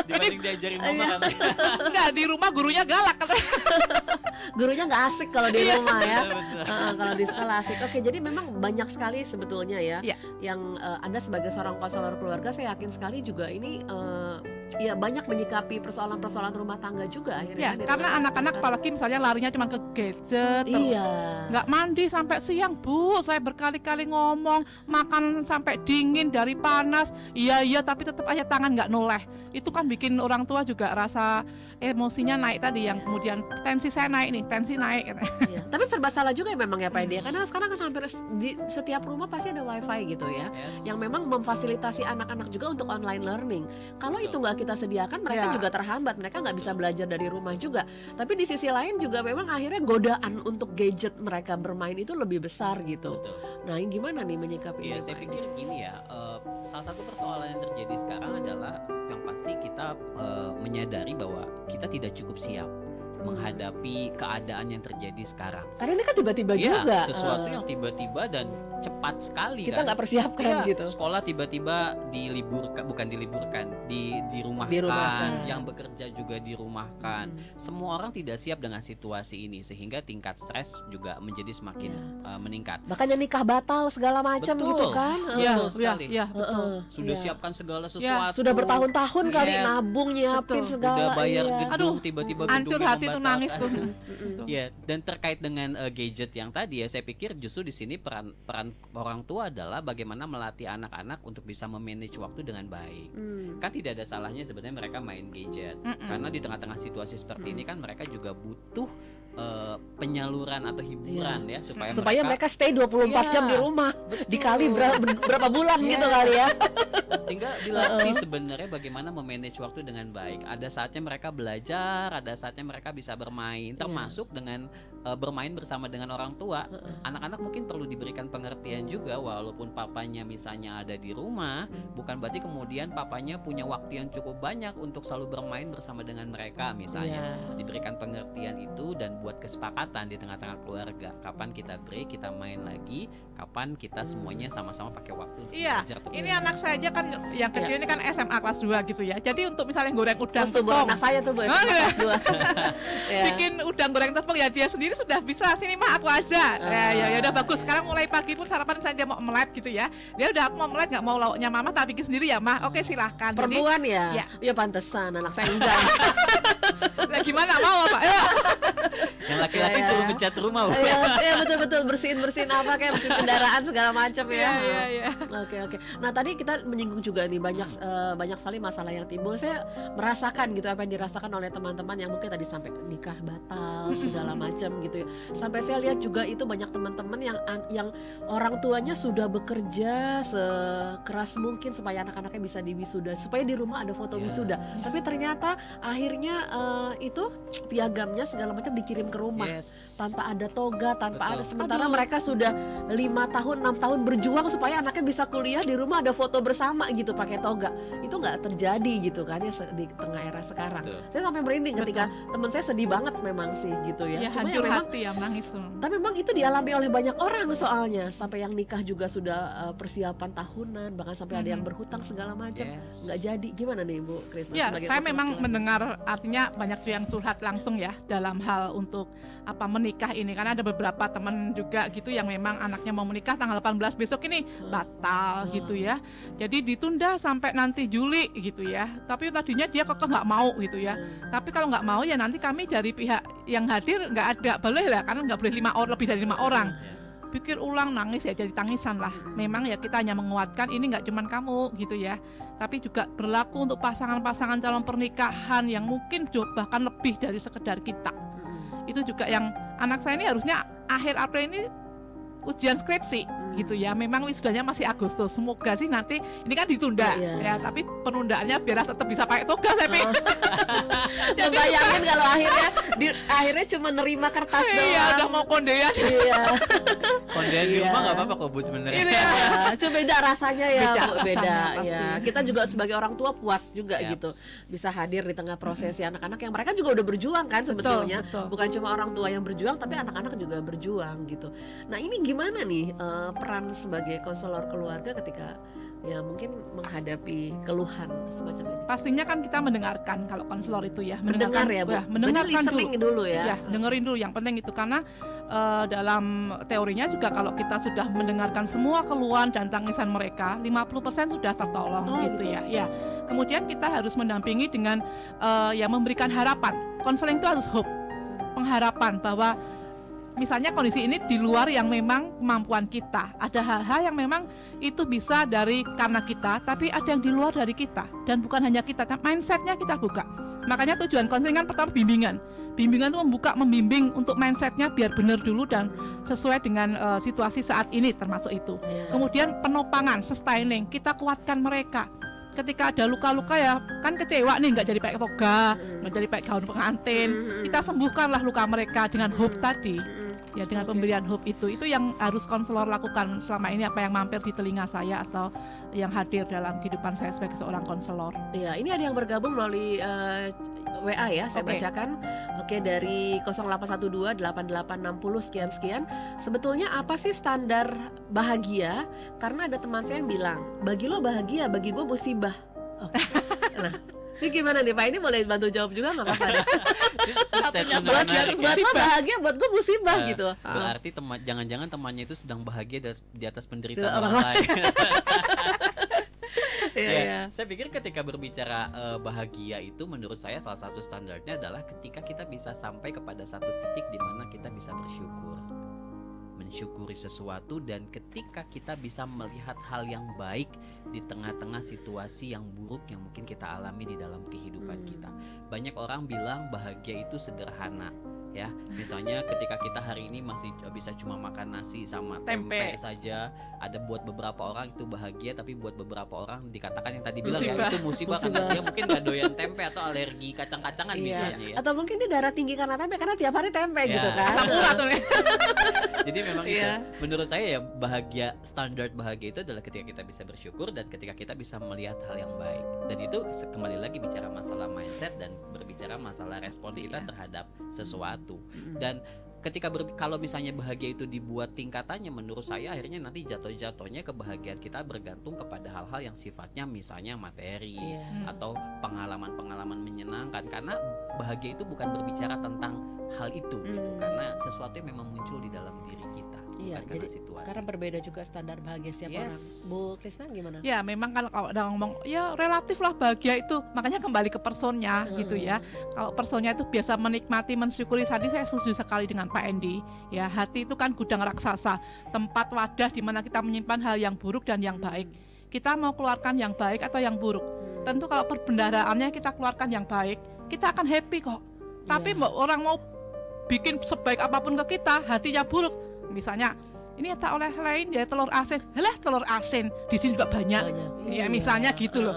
Dibanding diajarin mama Iya. kan. Enggak, di rumah gurunya galak katanya. Gurunya nggak asik kalau di rumah ya. Bener. Kalau di sekolah asik. Oke, jadi memang banyak sekali sebetulnya ya, Iya. yang Anda sebagai seorang konselor keluarga, saya yakin sekali juga ini ya banyak menyikapi persoalan-persoalan rumah tangga juga akhirnya. Ya, kan, di karena tengah anak-anak masyarakat. apalagi misalnya larinya cuma ke gadget terus. Iya. Nggak mandi sampai siang, Bu. Saya berkali-kali ngomong, makan sampai dingin dari panas. Iya, tapi tetap aja tangan nggak noleh. Itu kan bikin orang tua juga rasa emosinya naik tadi, yang kemudian tensi saya naik nih, tensi naik. Iya. Tapi serba salah juga ya memang ya Pak Edi, karena sekarang kan hampir di setiap rumah pasti ada wifi gitu ya, Yes. yang memang memfasilitasi anak-anak juga untuk online learning. Kalau itu nggak kita sediakan, mereka Ya. juga terhambat, mereka nggak bisa belajar dari rumah juga. Tapi di sisi lain juga memang akhirnya godaan untuk gadget mereka bermain itu lebih besar gitu. Betul. Nah, ini gimana nih menyikapi Iya, ini saya Pak pikir Edi? gini ya, salah satu persoalan yang terjadi sekarang adalah yang pasti kita menyadari bahwa kita tidak cukup siap menghadapi keadaan yang terjadi sekarang. Karena ini kan tiba-tiba Iya, juga. sesuatu yang tiba-tiba dan cepat sekali kita kan. nggak persiapkan Iya, gitu. sekolah tiba-tiba diliburkan, bukan diliburkan, dirumahkan, Dirumahkan. yang bekerja juga dirumahkan. Semua orang tidak siap dengan situasi ini sehingga tingkat stres juga menjadi semakin meningkat. Bahkan yang nikah batal segala macam Betul. gitu kan. Iya, Betul sekali. iya, betul. Sudah Iya. siapkan segala sesuatu. Sudah bertahun-tahun kali Yes. nabung nyiapin Betul. segala. Udah bayar iya. gedung, Aduh, tiba-tiba Hancur gedungnya hati tuh nangis tuh. Mm-mm. Ya, dan terkait dengan gadget yang tadi ya, saya pikir justru di sini peran orang tua adalah bagaimana melatih anak-anak untuk bisa memanage waktu dengan baik. Kan tidak ada salahnya sebenarnya mereka main gadget, karena di tengah-tengah situasi seperti ini kan mereka juga butuh penyaluran atau hiburan ya supaya mereka stay 24 jam di rumah. Betul. Dikali berapa bulan Yes. gitu kali ya. Tinggal dilatih sebenarnya bagaimana memanage waktu dengan baik. Ada saatnya mereka belajar, ada saatnya mereka bisa bermain, termasuk dengan bermain bersama dengan orang tua. Anak-anak mungkin perlu diberikan pengertian juga, walaupun papanya misalnya ada di rumah, bukan berarti kemudian papanya punya waktu yang cukup banyak untuk selalu bermain bersama dengan mereka misalnya. Diberikan pengertian itu dan buat kesepakatan di tengah-tengah keluarga, kapan kita break, kita main lagi, kapan kita semuanya sama-sama pakai waktu untuk Iya, belajar terus. ini anak saya aja kan yang kecil ini kan SMA kelas 2 gitu ya. Jadi untuk misalnya goreng udang Subur tepung, anak saya tuh Bu, Oh, SMA iya. kelas 2. Ya. bikin udang goreng tepung ya dia sendiri sudah bisa. Sini mah aku aja. Ya udah bagus. Sekarang mulai pagi pun sarapan misalnya dia mau omelet gitu ya. Dia udah aku mau omelet nggak mau lauknya mama tak bikin sendiri ya mah. Oke silahkan. Jadi Perempuan ya? ya. Ya pantesan anak saya enggak. lah, gimana mau Pak? Ya. Yang Yang laki-laki Iya. suruh ngecat rumah, Bu. Iya betul-betul bersihin apa kayak bersihin kendaraan segala macam ya. Iya. Oke. Nah tadi kita menyinggung juga nih banyak sekali masalah yang timbul. Saya merasakan gitu apa yang dirasakan oleh teman-teman yang mungkin tadi sampai nikah batal segala macam gitu ya. Sampai saya lihat juga itu banyak teman-teman yang orang tuanya sudah bekerja sekeras mungkin supaya anak-anaknya bisa diwisuda, supaya di rumah ada foto wisuda. Tapi ternyata akhirnya itu piagamnya segala macam dikirim ke rumah. Yes. Tanpa ada toga, tanpa Betul. ada, sementara mereka sudah 5 tahun, 6 tahun berjuang supaya anaknya bisa kuliah, di rumah ada foto bersama gitu pakai toga. Itu nggak terjadi gitu kan ya di tengah era sekarang. Betul. Saya sampai merinding ketika teman saya sedih banget memang sih gitu ya. Ya, Cuma hancur memang, hati ya menangis. tapi memang itu dialami oleh banyak orang soalnya, sampai yang nikah juga sudah persiapan tahunan, bahkan sampai ada yang berhutang segala macam. Yes. Nggak jadi. Gimana nih Bu Krisna? Ya, sebagai saya konselor memang keluarga? mendengar artinya banyak yang curhat langsung ya dalam hal untuk menikah ini, karena ada beberapa teman juga gitu yang memang anaknya mau menikah tanggal 18 besok ini batal gitu ya. Jadi ditunda sampai nanti Juli gitu ya. Tapi tadinya dia kok nggak mau gitu ya. Tapi kalau nggak mau ya nanti kami dari pihak yang hadir nggak ada, boleh lah karena nggak boleh lebih dari 5 orang. Pikir ulang, nangis ya, jadi tangisan lah. Memang ya kita hanya menguatkan ini nggak cuman kamu gitu ya, tapi juga berlaku untuk pasangan-pasangan calon pernikahan yang mungkin bahkan lebih dari sekedar kita. Itu juga yang anak saya ini harusnya akhir April ini ujian skripsi gitu ya. Memang wisudanya masih Agustus. Semoga sih nanti ini kan ditunda ya, tapi penundaannya biar tetap bisa pakai toga saya pikir. Jadi bayangin kalau akhirnya cuma nerima kertas doang. Iya, udah mau kondean. Iya. Kondean di rumah nggak apa-apa kok Bu sebenarnya. Ini ya. Cuma beda rasanya ya, Beda Bu, beda rasanya ya. pasti. Kita juga sebagai orang tua puas juga Yap. gitu, bisa hadir di tengah prosesi anak-anak yang mereka juga udah berjuang kan sebetulnya. Betul. Bukan cuma orang tua yang berjuang, tapi anak-anak juga berjuang gitu. Nah ini gimana nih peran sebagai konselor keluarga ketika ya mungkin menghadapi keluhan semacam ini? Pastinya kan kita mendengarkan kalau konselor itu ya, Mendengar ya, Bu. mendengarkan Berarti listening dulu ya. Ya, dengerin dulu yang penting itu, karena dalam teorinya juga kalau kita sudah mendengarkan semua keluhan dan tangisan mereka, 50% sudah tertolong gitu ya. Ya. Kemudian kita harus mendampingi dengan ya memberikan harapan. Konseling itu harus hope, pengharapan bahwa misalnya kondisi ini di luar yang memang kemampuan kita. Ada hal-hal yang memang itu bisa karena kita, tapi ada yang di luar dari kita. Dan bukan hanya kita, mindsetnya kita buka. Makanya tujuan konseling kan pertama bimbingan. Bimbingan itu membimbing untuk mindsetnya biar benar dulu dan sesuai dengan situasi saat ini termasuk itu. Kemudian penopangan, sustaining, kita kuatkan mereka. Ketika ada luka-luka ya kan kecewa nih, nggak jadi pakai toga, nggak jadi pakai gaun pengantin. Kita sembuhkanlah luka mereka dengan hope tadi. Ya, dengan pemberian hope itu yang harus konselor lakukan selama ini, apa yang mampir di telinga saya atau yang hadir dalam kehidupan saya sebagai seorang konselor. Iya, ini ada yang bergabung melalui WA ya, saya bacakan. Oke, dari 0812 8860 sekian. Sebetulnya apa sih standar bahagia? Karena ada teman saya yang bilang, bagi lo bahagia, bagi gue musibah. Oke. Nah, ini gimana nih Pak? Ini boleh bantu jawab juga nggak apa-apa? Statement buat menarik ya. lo bahagia, buat gue musibah gitu. Berarti jangan-jangan temannya itu sedang bahagia di atas penderitaan Orang orang lain. Iya. Saya pikir ketika berbicara bahagia itu, menurut saya salah satu standarnya adalah ketika kita bisa sampai kepada satu titik di mana kita bisa mensyukuri sesuatu, dan ketika kita bisa melihat hal yang baik di tengah-tengah situasi yang buruk yang mungkin kita alami di dalam kehidupan kita. Banyak orang bilang bahagia itu sederhana ya, misalnya ketika kita hari ini masih bisa cuma makan nasi sama tempe saja, ada buat beberapa orang itu bahagia, tapi buat beberapa orang dikatakan yang tadi bilang ya itu musibah karena dia mungkin gak doyan tempe atau alergi kacang-kacangan misalnya ya. Atau mungkin dia darah tinggi karena tempe, karena tiap hari tempe gitu kan. Jadi memang itu, menurut saya ya bahagia, standar bahagia itu adalah ketika kita bisa bersyukur dan ketika kita bisa melihat hal yang baik. Dan itu kembali lagi bicara masalah mindset dan berbicara masalah respon kita terhadap sesuatu. Dan ketika kalau misalnya bahagia itu dibuat tingkatannya, menurut saya akhirnya nanti jatuhnya kebahagiaan kita bergantung kepada hal-hal yang sifatnya misalnya materi atau pengalaman-pengalaman menyenangkan, karena bahagia itu bukan berbicara tentang hal itu gitu, karena sesuatu yang memang muncul di dalam diri kita. Iya, bukan karena jadi situasi. karena berbeda juga standar bahagia setiap orang. Yes. Bu Krisna gimana? Ya memang kalau udah ngomong ya relatif lah bahagia itu, makanya kembali ke personnya gitu ya. Kalau personnya itu biasa menikmati, mensyukuri, tadi saya setuju sekali dengan Pak Endi. Ya hati itu kan gudang raksasa, tempat wadah di mana kita menyimpan hal yang buruk dan yang baik. Kita mau keluarkan yang baik atau yang buruk. Tentu kalau perbendaharaannya kita keluarkan yang baik, kita akan happy kok. Tapi Iya. orang mau bikin sebaik apapun ke kita, hatinya buruk. Misalnya, ini tak oleh lain ya telur asin. Halah telur asin, di sini juga banyak. Ya, misalnya gitu loh.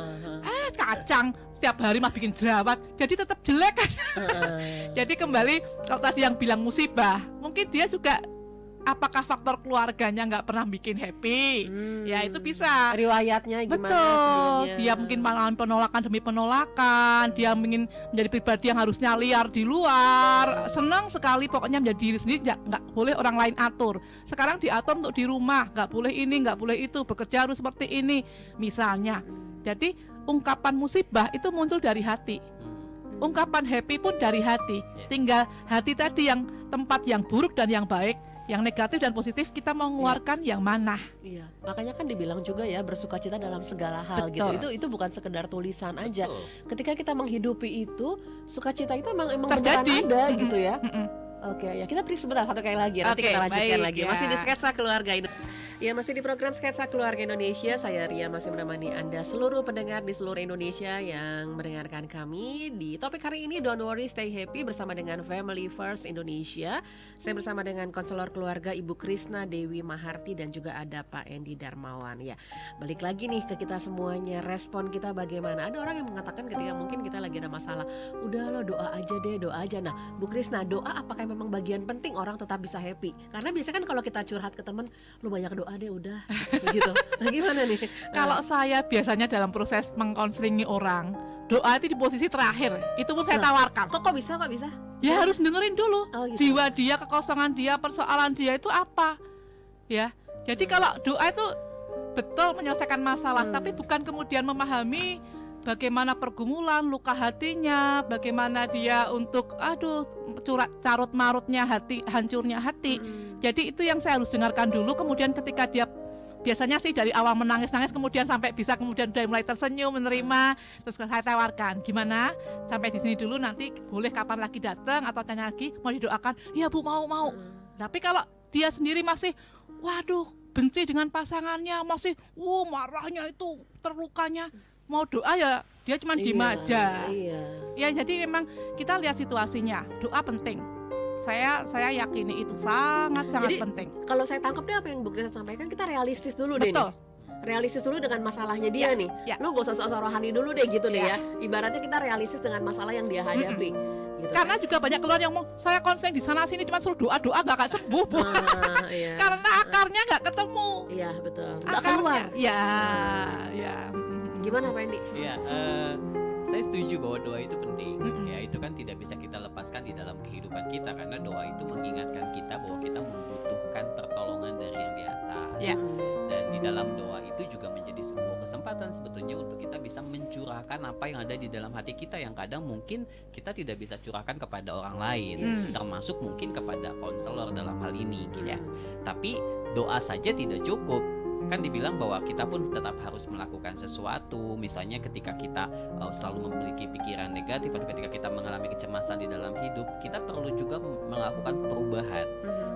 Kacang setiap hari mah bikin jerawat, jadi tetap jelek kan. Jadi kembali kalau tadi yang bilang musibah, mungkin dia juga apakah faktor keluarganya nggak pernah bikin happy, ya itu bisa. Riwayatnya gimana Betul, sebelumnya? dia mungkin mengalami penolakan demi penolakan, dia ingin menjadi pribadi yang harusnya liar di luar, senang sekali pokoknya menjadi diri sendiri, nggak boleh orang lain atur. Sekarang diatur untuk di rumah, nggak boleh ini, nggak boleh itu, bekerja harus seperti ini, misalnya. Jadi ungkapan musibah itu muncul dari hati, ungkapan happy pun dari hati. Tinggal hati tadi yang tempat yang buruk dan yang baik, yang negatif dan positif, kita mau mengeluarkan yang mana. Iya, makanya kan dibilang juga ya bersukacita dalam segala hal. Betul. gitu. Itu bukan sekedar tulisan aja. Betul. Ketika kita menghidupi itu, sukacita itu emang Terjadi. beneran ada gitu ya. Mm-mm. Oke, ya kita break sebentar, satu kali lagi. Nanti Oke, kita lanjutkan baik, lagi. ya. Masih di Sketsa Keluarga Ya, masih di program Sketsa Keluarga Indonesia. Saya Ria masih menemani Anda seluruh pendengar di seluruh Indonesia yang mendengarkan kami. Di topik hari ini, Don't Worry Stay Happy bersama dengan Family First Indonesia. Saya bersama dengan konselor keluarga Ibu Krisna Dewi Maharti dan juga ada Pak Endi Darmawan. Ya, balik lagi nih ke kita semuanya. Respon kita bagaimana? Ada orang yang mengatakan ketika mungkin kita lagi ada masalah, udah lo doa aja deh, doa aja. Nah, Bu Krisna, doa apakah memang bagian penting orang tetap bisa happy? Karena biasanya kan kalau kita curhat ke temen, lu banyak doa deh udah begitu. Nah, gimana nih? Kalau saya biasanya dalam proses mengkonselingi orang, doa itu di posisi terakhir, itu pun saya tawarkan. Kok bisa? Ya harus dengerin dulu, Oh, gitu. jiwa dia, kekosongan dia, persoalan dia itu apa. Ya, jadi kalau doa itu betul menyelesaikan masalah, tapi bukan kemudian memahami bagaimana pergumulan, luka hatinya, bagaimana dia untuk carut marutnya hati, hancurnya hati. Jadi itu yang saya harus dengarkan dulu. Kemudian ketika dia biasanya sih dari awal menangis-nangis, kemudian sampai bisa kemudian udah mulai tersenyum, menerima, terus saya tawarkan, gimana sampai di sini dulu, nanti boleh kapan lagi datang atau tanya lagi mau didoakan. Ya Bu, mau. Tapi kalau dia sendiri masih waduh benci dengan pasangannya, masih marahnya itu, terlukanya, mau doa ya dia cuma diem aja. Iya. Ya jadi memang kita lihat situasinya. Doa penting. Saya yakini itu sangat Jadi, penting. Kalau saya tangkap deh apa yang Bu Krisna sampaikan, kita realistis dulu deh Betul. nih. Realistis dulu dengan masalahnya dia nih. ya. Lu gak usah sok-sok rohani dulu deh gitu deh ya. Ibaratnya kita realistis dengan masalah yang dia hadapi. Gitu. Karena juga banyak keluar yang ngomong, saya konseling di sana sini cuma suruh doa gak akan sembuh Bu. Iya. Karena akarnya nggak ketemu. Iya betul. Nggak Akarnya, keluar. ya. Gimana Pak Endi? Iya, saya setuju bahwa doa itu penting. Mm-mm. Ya, itu kan tidak bisa kita lepaskan di dalam kehidupan kita, karena doa itu mengingatkan kita bahwa kita membutuhkan pertolongan dari yang di atas. Ya. Dan di dalam doa itu juga menjadi sebuah kesempatan sebetulnya untuk kita bisa mencurahkan apa yang ada di dalam hati kita, yang kadang mungkin kita tidak bisa curahkan kepada orang lain, termasuk mungkin kepada konselor dalam hal ini gitu. Ya. Tapi doa saja tidak cukup. Kan dibilang bahwa kita pun tetap harus melakukan sesuatu. Misalnya ketika kita selalu memiliki pikiran negatif atau ketika kita mengalami kecemasan di dalam hidup, kita perlu juga melakukan perubahan.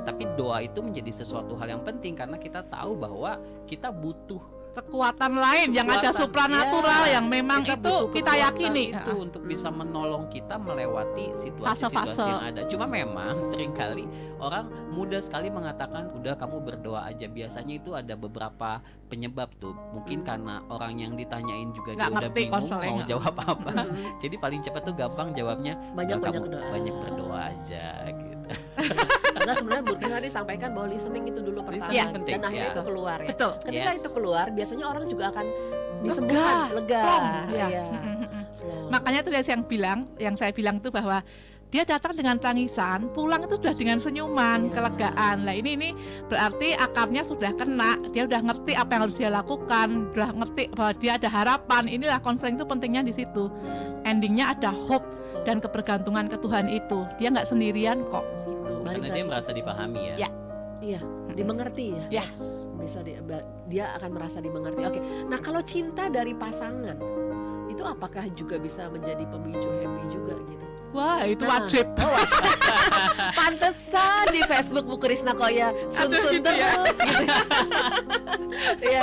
Tapi doa itu menjadi sesuatu hal yang penting karena kita tahu bahwa kita butuh Kekuatan lain yang ada supranatural yang memang itu butuh kita kekuatan yakini itu untuk bisa menolong kita melewati situasi-situasi yang ada. Cuma memang seringkali orang mudah sekali mengatakan udah kamu berdoa aja. Biasanya itu ada beberapa penyebab tuh. Mungkin karena orang yang ditanyain juga dia udah bingung mau jawab apa. Jadi paling cepat tuh gampang jawabnya banyak doa. Banyak berdoa aja gitu. Karena sebenarnya Bu Krisna disampaikan bahwa listening itu dulu pertama penting, dan akhirnya itu keluar ya. Betul. Ketika itu keluar, biasanya orang juga akan disembuhkan, lega. Ya. Makanya itu yang saya bilang itu bahwa dia datang dengan tangisan, pulang itu sudah dengan senyuman, kelegaan. Nah ini berarti akarnya sudah kena, dia udah ngerti apa yang harus dia lakukan, udah ngerti bahwa dia ada harapan. Inilah konseling itu pentingnya di situ. Endingnya ada hope dan kebergantungan ke Tuhan itu. Dia nggak sendirian kok. Gitu. Karena dia merasa dipahami ya. Iya, dimengerti ya. Yes. Bisa dia akan merasa dimengerti. Oke. Nah, kalau cinta dari pasangan itu apakah juga bisa menjadi pemicu happy juga gitu? Wah, itu Nah, wajib. oh, wajib. Pantesan di Facebook Bu Krisna kok ya sun-sun gitu ya. terus gitu. Iya.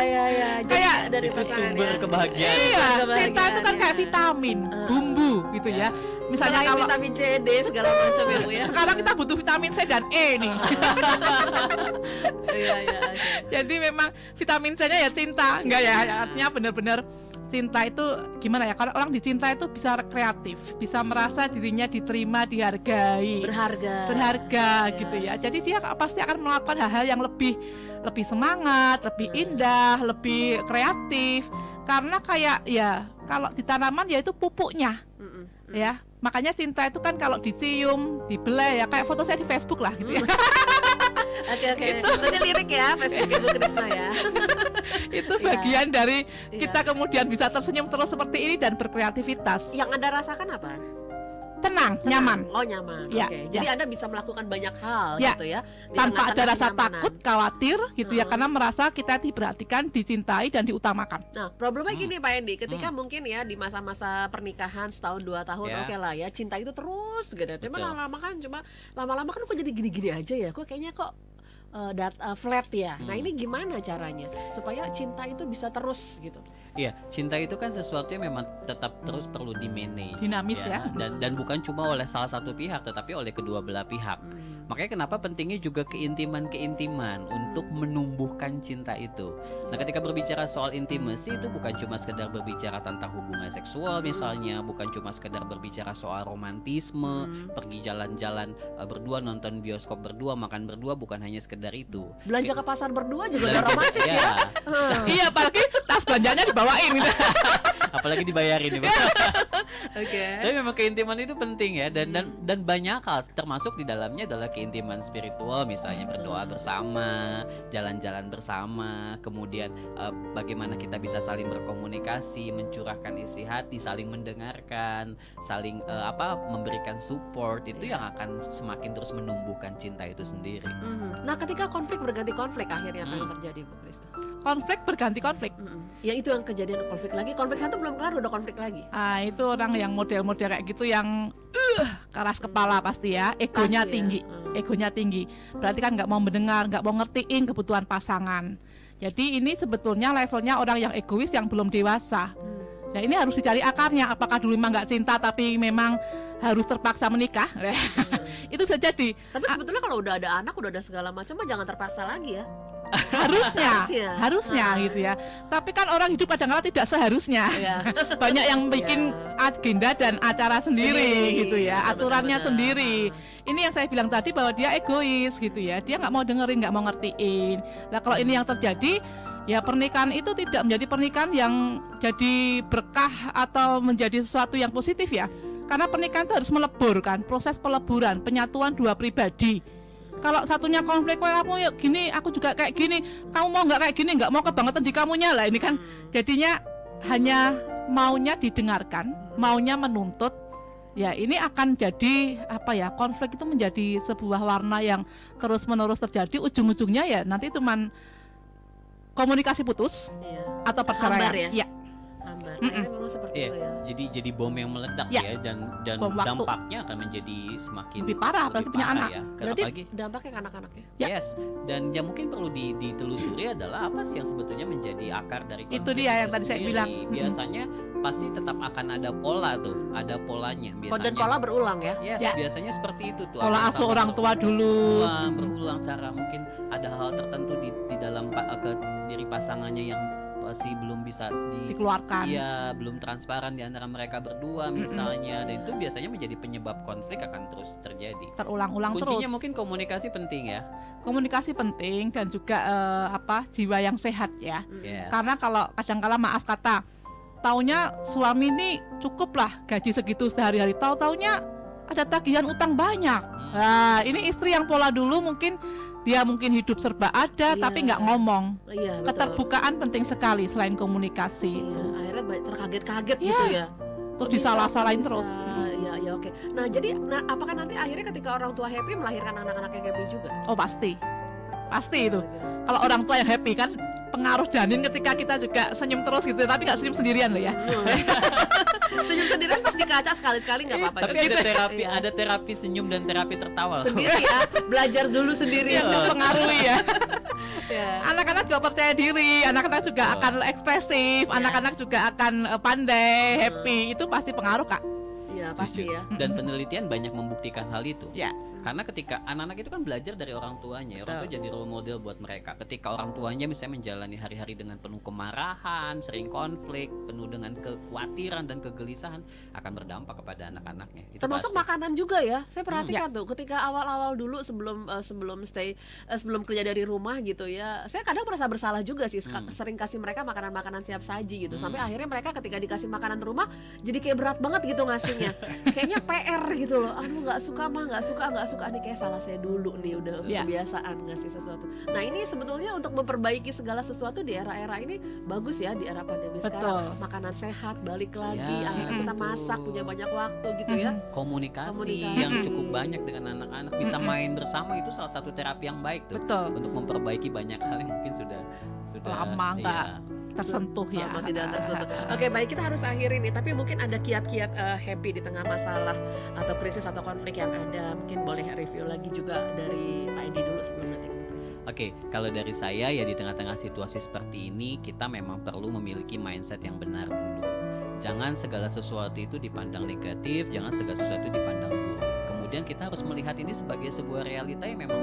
Jadi Kayak dari Itu pasangan sumber ya. kebahagiaan. Iya, kebahagiaan, cinta itu kan kayak ya. vitamin, bumbu gitu ya. Misalnya Selain kalau vitamin C, D segala macam ya Bu ya. sekarang kita butuh vitamin C dan E nih. Iya, oke. Jadi memang vitamin C-nya ya cinta, enggak ya? Artinya benar-benar cinta itu gimana ya? Kalau orang dicinta itu bisa kreatif, bisa merasa dirinya diterima, dihargai, berharga Yes. gitu ya. Jadi dia pasti akan melakukan hal-hal yang lebih semangat, lebih indah, lebih kreatif. Karena kayak ya kalau di tanaman ya itu pupuknya Mm-mm. ya. Makanya cinta itu kan kalau dicium, dibelai ya kayak foto saya di Facebook lah gitu ya. Oke. Ini lirik ya Facebook Ibu Krisna ya. Itu Iya. bagian dari Iya. kita kemudian bisa tersenyum terus seperti ini dan berkreativitas. Yang Anda rasakan apa? Tenang, nyaman. Oh, nyaman. Ya, Oke. Jadi Anda bisa melakukan banyak hal Ya. gitu ya. Di Tanpa ada tengah-tengah rasa kenyamanan. takut, khawatir gitu ya, Heeh. karena merasa kita diperhatikan, dicintai dan diutamakan. Nah, problemnya gini Pak Endi, ketika mungkin ya di masa-masa pernikahan setahun 2 tahun Ya. oke lah ya, cinta itu terus gitu. Cuma Betul. lama-lama kan kok jadi gini-gini aja ya. Kok kayaknya kok flat ya. Nah, Hmm. ini gimana caranya supaya cinta itu bisa terus gitu? Iya, cinta itu kan sesuatu yang memang tetap terus perlu di-manage. Dinamis ya. Dan bukan cuma oleh salah satu pihak, tetapi oleh kedua belah pihak. Makanya kenapa pentingnya juga keintiman untuk menumbuhkan cinta itu. Nah, ketika berbicara soal intimacy itu bukan cuma sekedar berbicara tentang hubungan seksual misalnya, bukan cuma sekedar berbicara soal romantisme, pergi jalan-jalan berdua, nonton bioskop berdua, makan berdua, bukan hanya sekedar itu. Belanja ke pasar berdua juga udah romantis ya. Ya, Iya, apalagi tas belanjanya dibawain gitu. apalagi dibayarin ya. Oke. Tapi memang keintiman itu penting ya, dan banyak hal termasuk di dalamnya adalah keintiman spiritual, misalnya berdoa bersama, jalan-jalan bersama, kemudian bagaimana kita bisa saling berkomunikasi, mencurahkan isi hati, saling mendengarkan, saling memberikan support, itu yang akan semakin terus menumbuhkan cinta itu sendiri. Nah, ketika konflik berganti konflik akhirnya apa yang terjadi Bu Krisna? Konflik berganti konflik. Ya itu yang kejadian konflik lagi. Konflik satu belum kelar udah konflik lagi. Ah, itu orang yang model-model kayak gitu yang keras kepala pasti ya, egonya Pasti ya. tinggi. Egonya tinggi. Berarti kan nggak mau mendengar, nggak mau ngertiin kebutuhan pasangan. Jadi ini sebetulnya levelnya orang yang egois yang belum dewasa. Nah, ini harus dicari akarnya. Apakah dulu memang nggak cinta tapi memang harus terpaksa menikah? Itu bisa jadi. Tapi sebetulnya kalau udah ada anak, udah ada segala macam, mah jangan terpaksa lagi ya. Harusnya gitu ya. Tapi kan orang hidup kadang-kadang tidak seharusnya. Iya. Banyak yang bikin agenda dan acara sendiri gitu ya, aturannya benar-benar. sendiri. Ini yang saya bilang tadi bahwa dia egois gitu ya, dia nggak mau dengerin, nggak mau ngertiin. Nah, kalau ini yang terjadi, ya pernikahan itu tidak menjadi pernikahan yang jadi berkah atau menjadi sesuatu yang positif ya. Karena pernikahan itu harus melebur kan, proses peleburan, penyatuan dua pribadi. Kalau satunya konflik, kamu yuk gini, aku juga kayak gini, kamu mau nggak kayak gini, nggak mau kebangetan di kamunya lah, ini kan jadinya hanya maunya didengarkan, maunya menuntut. Ya ini akan jadi apa ya, konflik itu menjadi sebuah warna yang terus-menerus terjadi, ujung-ujungnya ya nanti cuman komunikasi putus Iya. atau perceraian. Hambar ya? Ya. Hambar. Akhirnya memang seperti Iya, itu ya. jadi bom yang meledak Ya. ya, dan Bom waktu. dampaknya akan menjadi semakin Lebih parah, apalagi punya parah anak. ya. Berarti Apalagi dampaknya ke anak-anaknya. Ya. yes, dan yang mungkin perlu ditelusuri adalah apa sih yang sebetulnya menjadi akar dari konflik Itu dia yang tadi saya sendiri. bilang. Biasanya pasti tetap akan ada pola tuh, ada polanya biasanya. Dan pola berulang ya. Yes, Ya. biasanya seperti itu tuh. Pola Ada asuh sama orang tua dulu. berulang cara, mungkin ada hal tertentu di dalam ke diri pasangannya yang masih belum bisa Dikeluarkan. Iya, belum transparan di antara mereka berdua misalnya, dan itu biasanya menjadi penyebab konflik akan terus terjadi. Terulang-ulang terus. Kuncinya mungkin komunikasi penting ya. Komunikasi penting dan juga jiwa yang sehat ya. Yes. Karena kalau kadang-kala maaf kata, taunya suami ini cukup lah gaji segitu sehari-hari, tahu-taunya ada tagihan utang banyak. Nah, ini istri yang pola dulu mungkin dia mungkin hidup serba ada Iya. tapi nggak ngomong. Iya, betul. Keterbukaan penting sekali selain komunikasi Iya, itu. akhirnya terkaget-kaget Iya. gitu ya. Terus Kok disalah-salahin bisa? terus. Ya oke. Nah, jadi apakah nanti akhirnya ketika orang tua happy melahirkan anak-anak yang happy juga? Oh pasti. pasti itu. Kalau orang tua yang happy kan pengaruh janin ketika kita juga senyum terus gitu, tapi nggak senyum sendirian loh ya. Senyum sendirian pas di kaca sekali-sekali nggak apa-apa. Tapi ada terapi, ada terapi senyum dan terapi tertawa. Sendiri ya, belajar dulu sendiri ya. Mempengaruhi ya. Ya. Anak-anak juga percaya diri, anak-anak juga akan ekspresif, anak-anak juga akan pandai, happy. Itu pasti pengaruh, Kak. Iya pasti ya. Dan penelitian banyak membuktikan hal itu. Ya. Karena ketika anak-anak itu kan belajar dari orang tuanya, orang tua jadi role model buat mereka. Ketika orang tuanya misalnya menjalani hari-hari dengan penuh kemarahan, sering konflik, penuh dengan kekhawatiran dan kegelisahan, akan berdampak kepada anak-anaknya. Itu Termasuk pasti. makanan juga ya. Saya perhatikan tuh ketika awal-awal dulu sebelum sebelum kerja dari rumah gitu ya. Saya kadang merasa bersalah juga sih sering kasih mereka makanan-makanan siap saji gitu. Sampai akhirnya mereka ketika dikasih makanan rumah jadi kayak berat banget gitu ngasihnya. Kayaknya PR gitu loh. Aduh nggak suka nih, kayak salah saya dulu nih udah kebiasaan ngasih sesuatu. Nah ini sebetulnya untuk memperbaiki segala sesuatu di era-era ini bagus ya, di era pandemi sekarang. Makanan sehat balik lagi, akhirnya kita masak, punya banyak waktu gitu ya. Komunikasi yang cukup banyak dengan anak-anak, bisa main bersama, itu salah satu terapi yang baik tuh. Betul. Untuk memperbaiki banyak hal yang mungkin sudah lama nggak tersentuh ya. Lama tidak tersentuh. Oke, baik, kita harus akhiri nih. Tapi mungkin ada kiat-kiat happy di tengah masalah atau krisis atau konflik yang ada. Mungkin boleh review lagi juga dari Pak Edi dulu sebelum nanti. Oke, kalau dari saya ya, di tengah-tengah situasi seperti ini kita memang perlu memiliki mindset yang benar dulu. Jangan segala sesuatu itu dipandang negatif, jangan segala sesuatu dipandang buruk. Kemudian kita harus melihat ini sebagai sebuah realita yang memang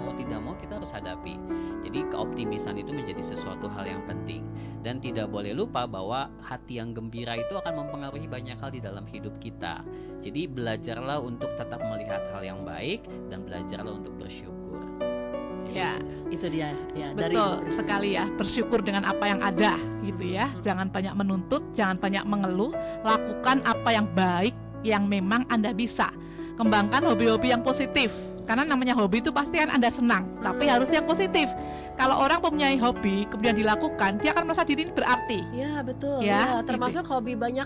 mau tidak mau kita harus hadapi. Jadi keoptimisan itu menjadi sesuatu hal yang penting. Dan tidak boleh lupa bahwa hati yang gembira itu akan mempengaruhi banyak hal di dalam hidup kita. Jadi belajarlah untuk tetap melihat hal yang baik dan belajarlah untuk bersyukur. Ya, itu dia ya. Betul sekali ya, bersyukur dengan apa yang ada gitu ya. Jangan banyak menuntut, jangan banyak mengeluh, lakukan apa yang baik yang memang Anda bisa. Kembangkan hobi-hobi yang positif, karena namanya hobi itu pasti kan Anda senang, tapi harus yang positif. Kalau orang mempunyai hobi kemudian dilakukan, dia akan merasa diri ini berarti. Ya betul ya, termasuk hobi banyak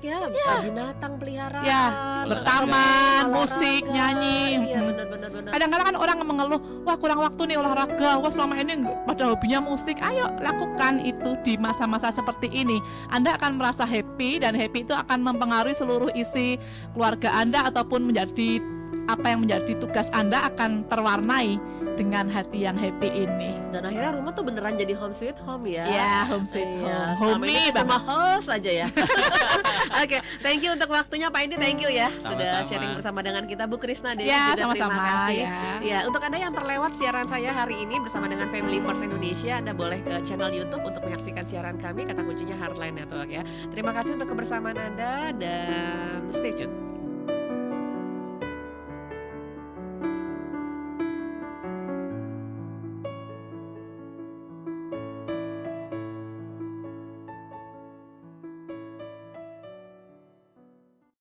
ya, binatang peliharaan, bertaman, musik, nyanyi. Iya benar. Kadang-kadang kan orang mengeluh, wah kurang waktu nih olahraga, wah selama ini pada hobinya musik. Ayo lakukan itu di masa-masa seperti ini. Anda akan merasa happy, dan happy itu akan mempengaruhi seluruh isi keluarga Anda, ataupun menjadi apa yang menjadi tugas Anda akan terwarnai dengan hati yang happy ini. Dan akhirnya rumah tuh beneran jadi home sweet home ya. Ya, home sweet home. Homey cuma host aja ya. Oke, thank you untuk waktunya Pak Indi, thank you ya. Sudah sharing bersama dengan kita. Bu Krisna Dewi juga sama-sama, terima kasih. ya. Untuk Anda yang terlewat siaran saya hari ini bersama dengan Family First Indonesia, Anda boleh ke channel YouTube untuk menyaksikan siaran kami. Kata kuncinya Heartline Network ya. Terima kasih untuk kebersamaan Anda dan stay tune.